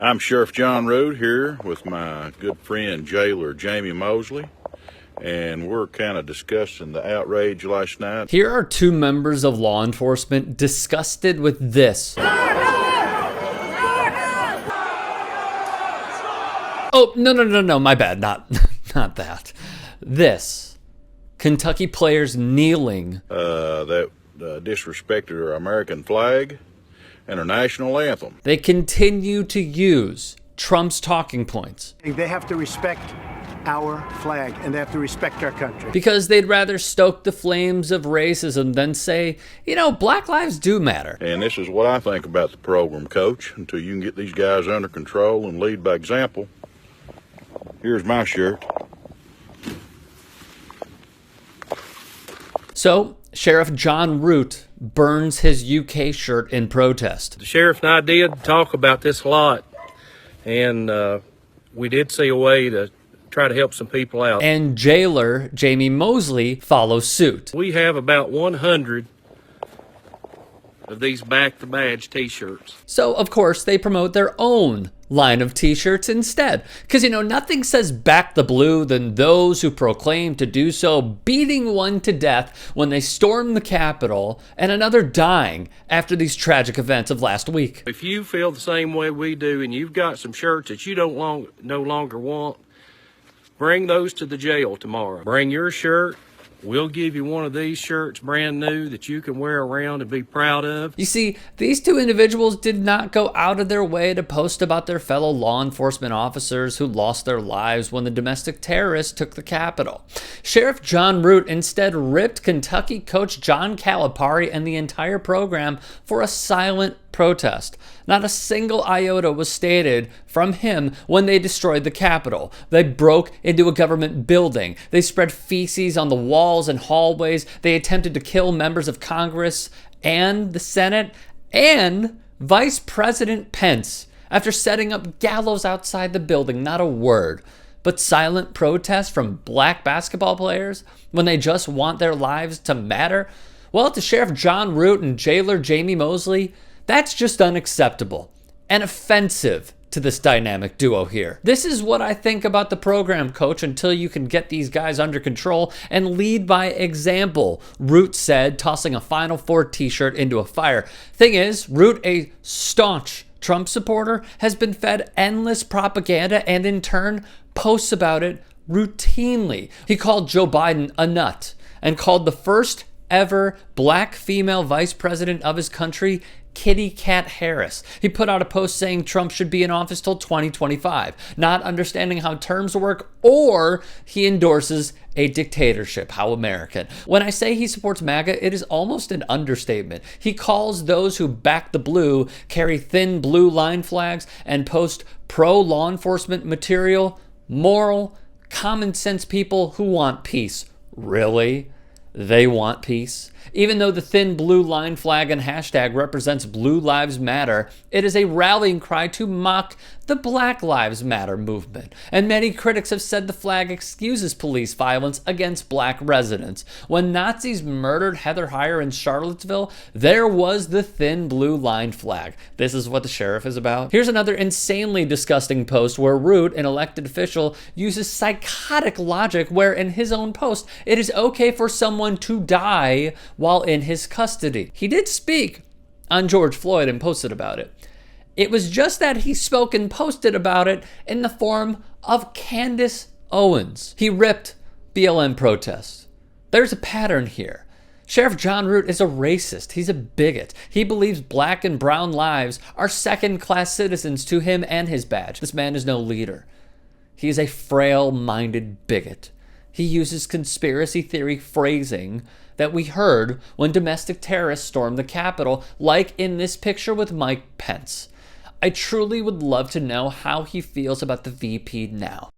I'm Sheriff John Root here with my good friend Jailer Jamie Mosley, and we're kind of discussing the outrage last night. Here are two members of law enforcement disgusted with this. Oh, no, my bad, not that. This. Kentucky players kneeling. That disrespected our American flag and our national anthem. They continue to use Trump's talking points. They have to respect our flag and they have to respect our country. Because they'd rather stoke the flames of racism than say, Black lives do matter. And this is what I think about the program, Coach. Until you can get these guys under control and lead by example. Here's my shirt. So, Sheriff John Root burns his UK shirt in protest. The sheriff and I did talk about this a lot, and we did see a way to try to help some people out. And Jailer Jamie Mosley follows suit. We have about 100 of these Back the Badge t-shirts. So, of course, they promote their own line of t-shirts instead. Because, nothing says back the blue than those who proclaim to do so, beating one to death when they storm the Capitol and another dying after these tragic events of last week. If you feel the same way we do and you've got some shirts that you no longer want, bring those to the jail tomorrow. Bring your shirt. We'll give you one of these shirts brand new that you can wear around and be proud of. You see, these two individuals did not go out of their way to post about their fellow law enforcement officers who lost their lives when the domestic terrorists took the Capitol. Sheriff John Root instead ripped Kentucky coach John Calipari and the entire program for a silent protest. Not a single iota was stated from him when they destroyed the Capitol. They broke into a government building. They spread feces on the walls and hallways. They attempted to kill members of Congress and the Senate and Vice President Pence after setting up gallows outside the building. Not a word. But silent protest from black basketball players when they just want their lives to matter? Well, to Sheriff John Root and Jailer Jamie Mosley, that's just unacceptable and offensive to this dynamic duo here. This is what I think about the program, Coach, until you can get these guys under control and lead by example, Root said, tossing a Final Four t-shirt into a fire. Thing is, Root, a staunch Trump supporter, has been fed endless propaganda and in turn posts about it routinely. He called Joe Biden a nut and called the first ever black female vice president of his country Kitty Cat Harris. He put out a post saying Trump should be in office till 2025, not understanding how terms work, or he endorses a dictatorship. How American. When I say he supports MAGA, it is almost an understatement. He calls those who back the blue, carry thin blue line flags, and post pro-law enforcement material moral, common sense people who want peace. Really? They want peace? Even though the thin blue line flag and hashtag represents Blue Lives Matter, it is a rallying cry to mock the Black Lives Matter movement. And many critics have said the flag excuses police violence against black residents. When Nazis murdered Heather Heyer in Charlottesville, there was the thin blue line flag. This is what the sheriff is about. Here's another insanely disgusting post where Root, an elected official, uses psychotic logic where in his own post, it is okay for someone to die while in his custody. He did speak on George Floyd and posted about it. It was just that he spoke and posted about it in the form of Candace Owens. He ripped BLM protests. There's a pattern here. Sheriff John Root is a racist. He's a bigot. He believes black and brown lives are second-class citizens to him and his badge. This man is no leader. He is a frail-minded bigot. He uses conspiracy theory phrasing that we heard when domestic terrorists stormed the Capitol, like in this picture with Mike Pence. I truly would love to know how he feels about the VP now.